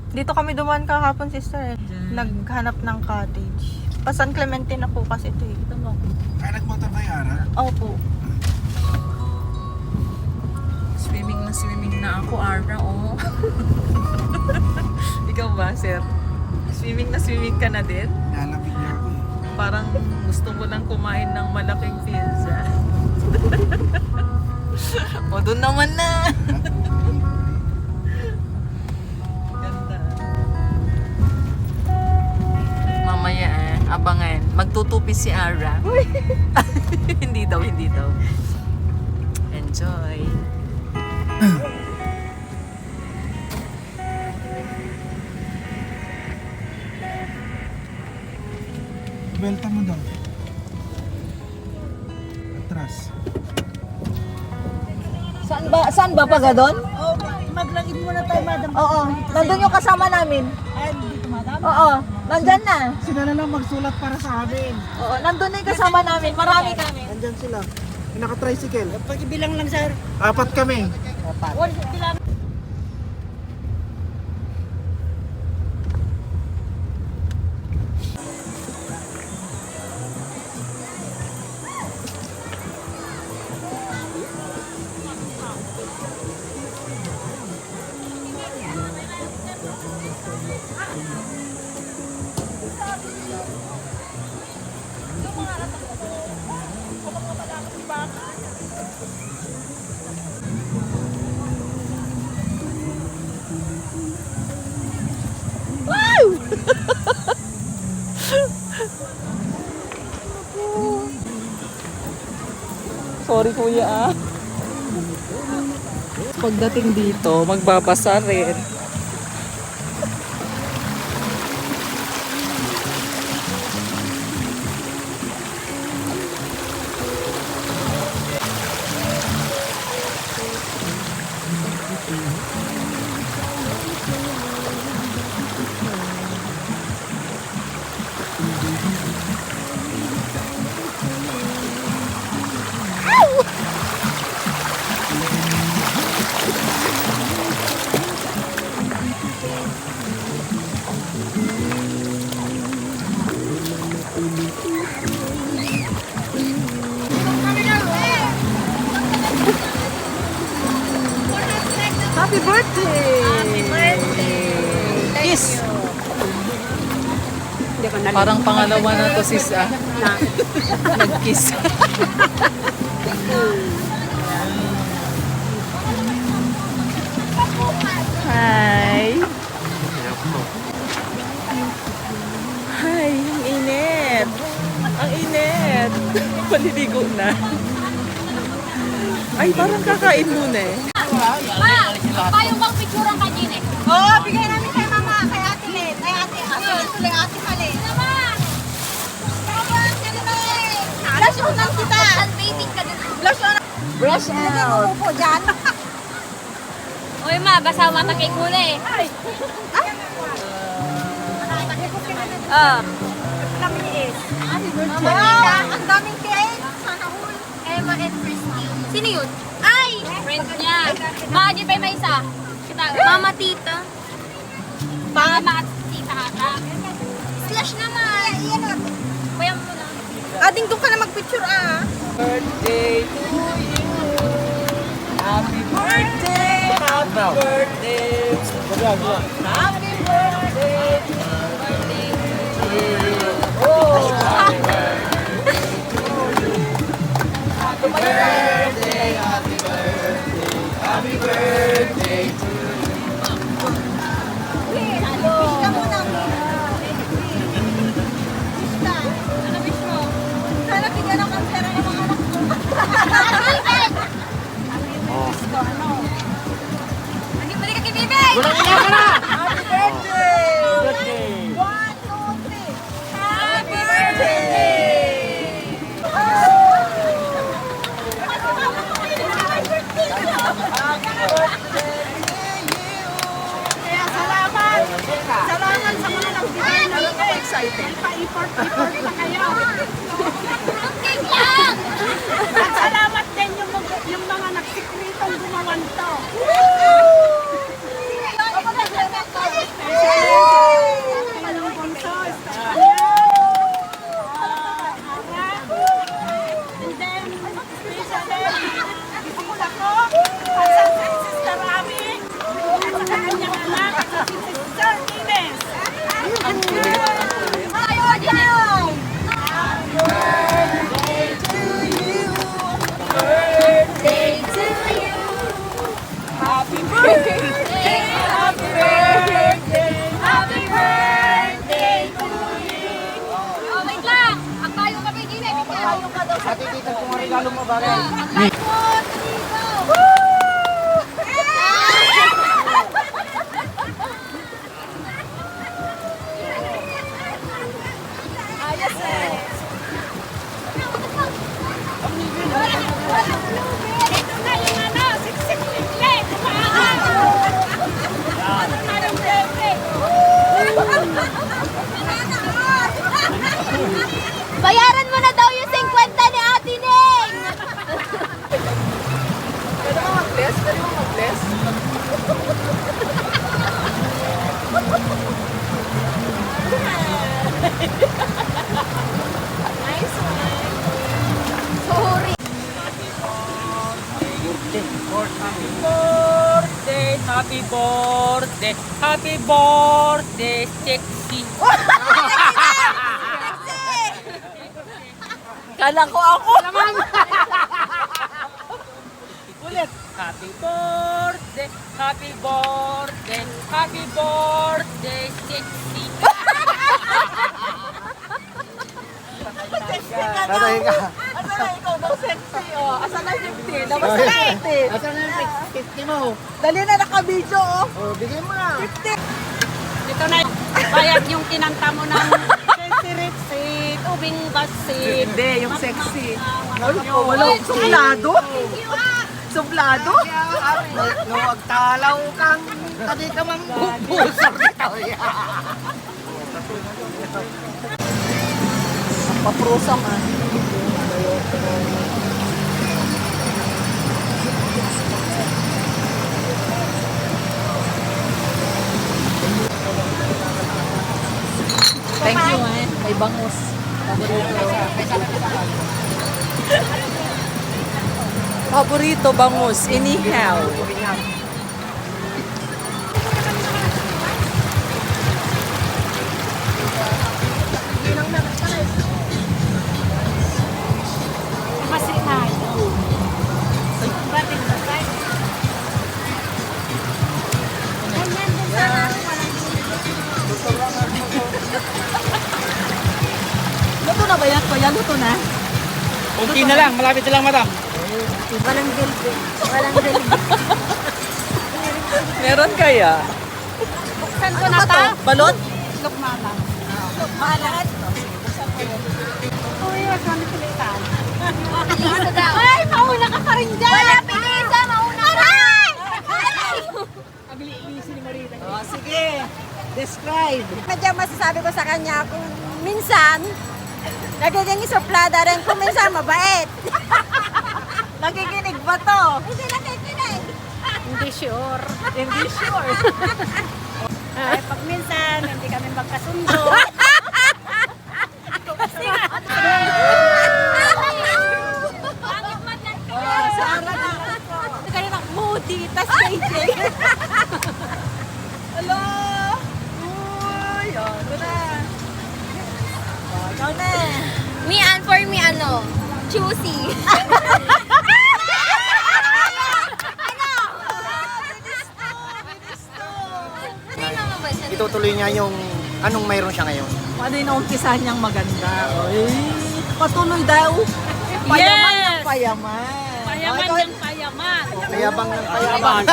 Dito kami dumaan kahapon, sister. Naghanap ng cottage. Pa San Clemente na po kasi ito eh. Ito mo. Ay, nagmotor na Ara? Opo. Swimming na ako, Ara, oh. Ikaw ba, sir? Swimming ka na din? Nalapit niya ako eh. Parang gusto mo lang kumain ng malaking pizza. O, doon naman na. Ganda. Mamaya abangan. Magtutupi si Ara. Hindi daw. Enjoy. Belta mo daw. Atras. Saan ba pag doon? Oh, maglagid muna tayo, madam. Oo. Nandun yung kasama namin. Ay, dito, madam. Oo. Nandyan na. Sila na lang magsulat para sa amin. Oo. Nandun na yung kasama namin. Marami kami. Nandyan sila. Yung naka-tricycle. Pag-ibilang lang, sir. 4 kami. Bilang. Sorry kuya Pagdating dito, magbabasa rin. Happy birthday! Happy birthday. Kiss! Parang pangalawa na to sis nag-kiss. Hi! Hi! Ang init! Ang init! Paliligo na. Ay, parang kakain muna eh. Tayo bang picture ang kanina eh? Oo, bigay namin kay mama, kay ate Len. Ay, ate Mali. Naman! Blush on lang kita! Sunbathing ka din. Blush on. Brush out! Po dyan. Uy ma, basa mata kay kulay. Ah. Kami is. Happy Mama, ang daming cake. Sana all. Emma and Christine. Sino yun? Ay! Friend niya. Ma, di pa may isa. Kita, Mama Tita. Mama at Tita ata. Slash naman. Yan o. Kuya mo na. Ading doon ka na magpicture ah. Birthday to you. Happy birthday. Happy birthday. Happy birthday. To you. Oh, happy birthday to you. Happy birthday. Happy birthday. Happy birthday to you. Ika mo na. Ano wish mo? Sana bigyan ako ng pera ng mga anak ko. Balik ka kay Bibay! Happy birthday! 1, 2, 3. Happy birthday! Kaya salamat! Salamat sa mga nagbigay ng excited. Pa-import pa kayo. Cake lang! At salamat din yung mga nagsikritong gumawan to. Bayaran mo na daw yung 50 ni Ate Ning! Pwede mo mag-bless? Pwede mo mag-bless? Sorry. Happy birthday, happy birthday, sexy. Kala ko ako. Ulit. Happy birthday, happy birthday, happy birthday, sexy. Tatay ka. Asa na ikaw daw sexy, oh. Asa na 50? Labas na 50. Asan na yung 50 mo? Dali na naka-video, oh. Oh, bigay mo na. 50. Dito na bayad yung kinanta mo ng sexy, ubing basit. Hindi, yung sexy. Wala, suplado. Suplado. Huwag talaw kang tadi ka mang bubusok dito. Paprusa man. Thank you, Kay Bangus. Paborito bangus, anyhow. Basit tayo. Batik basit. Luto na ba yan, kuya? Luto na? Kunti na lang, malapit na lang, madam. Walang bilbil. Walang bilbil. Meron kaya? Buksan ko na ta. Balot? Lukmana. Mahalat. Uy, wag mo napilitan. Pilisa daw. Ay, mauna ka pa rin dyan. Wala pilisa, mauna ka. Oh, sige. Describe. Medyo masasabi ko sa kanya kung minsan nagiging suplada rin, kung minsan mabait. Nakikinig ba to? Hindi nakikinig. Hindi sure. Hindi sure. Ay, pag minsan, hindi kami magkasundo. Kaya na moody, tas KJ. Hello? Uy, ano na? Ikaw na. For me, ano? Choosy. Itutuloy niya yung anong mayroon siya ngayon. Ano yung naumpisahan niyang maganda? Oy, patuloy daw. Payaman Yes! ng payaman. Payaman Ikaw- ng payaman. Kayabang ng kayabang.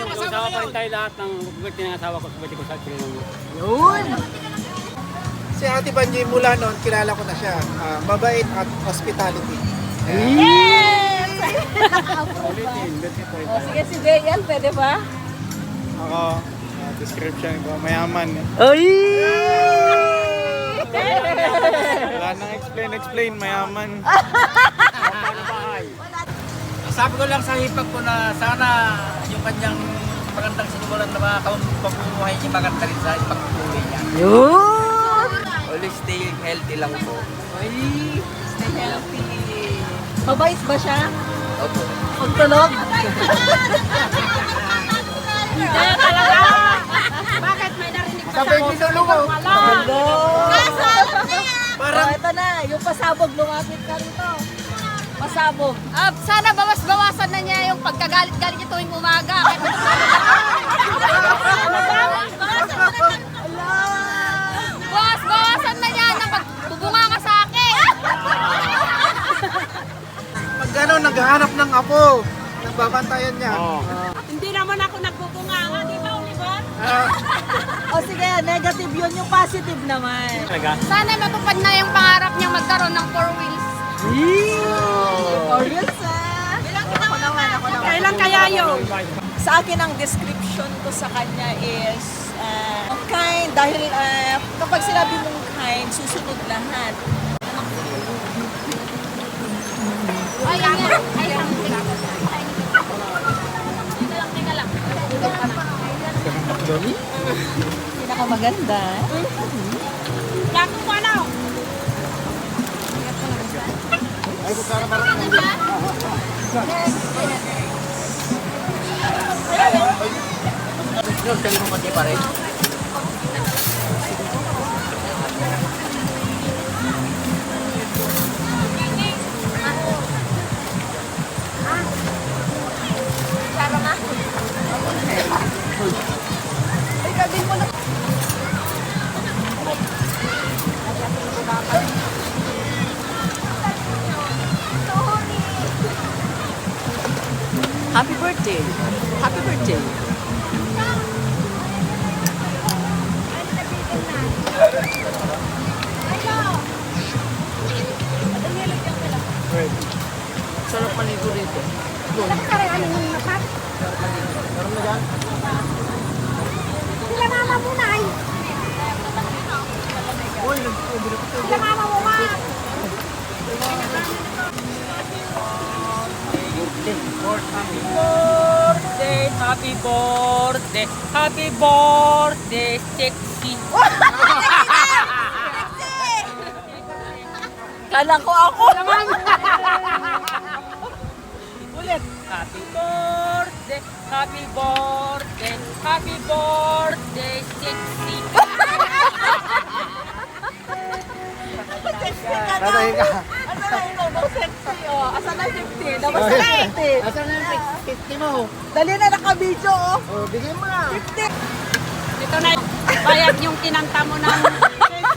Mag-usawa pa rin tayo lahat ng bubati ng asawa ko, bubati ko sa pinanong. Yun. Si Ate Banji mula noon, kilala ko na siya. Mabait at hospitality. Yes! Ulitin, let's see tayo. Sige, si Dale, pwede ba? Ako, description ko, mayaman. Ay! Wala nang explain, mayaman. Sabi ko lang sa hipag ko na sana yung kanyang magandang sinumulan na mga pamumuhay niya maganda rin sa pagpupuloy niya. Yun! Always stay healthy lang po. Ay, stay healthy. Mabait ba siya? Opo. Pagtulog? Hindi talaga. Bakit may narinig ka sa Sabay puso? ginulo mo. Hello! Parang ito na, yung pasabog, lumapit ka rito. Pasabog. Sana bawas-bawasan na niya yung pagkagalit-galit niya tuwing umaga. Bawas-bawasan na niya na pagbubunga ka sa akin. ko. Nagbabantayan niya. Oo. Hindi naman ako nagbubunganga, di ba, Oliver? O sige, negative yun. Yung positive naman. Talaga? Sana matupad na yung pangarap niyang magkaroon ng 4 wheels. Or yes, ah. Ako naman. Kailan kaya yun? Sa akin, ang description ko sa kanya is kind. Dahil kapag sinabi mong kind, susunod lahat. Ay, yan. Ay, teka lang. Pinakamaganda. Plato ko ano? Happy birthday. Happy birthday. Sarap maligo rito. Sila mama mo na ay. Sila mama mo ma. Happy birthday, happy birthday, sexy. Kala ko ako. Ulit. Happy birthday, happy birthday, happy birthday, sexy. Tatayin ka. Asan na yung 50? Dapat sa 50. Asan na yung 50 mo? Dali na naka-video, oh. Oh, bigay mo na. 50. Ito na bayad yung kinanta mo ng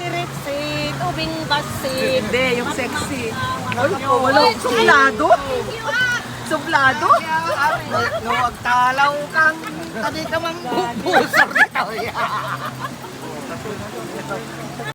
Ritsit, ubing basit. Hindi, yung sexy. Wala, suplado. Suplado? Huwag talaw kang tadi ka mang bubuso.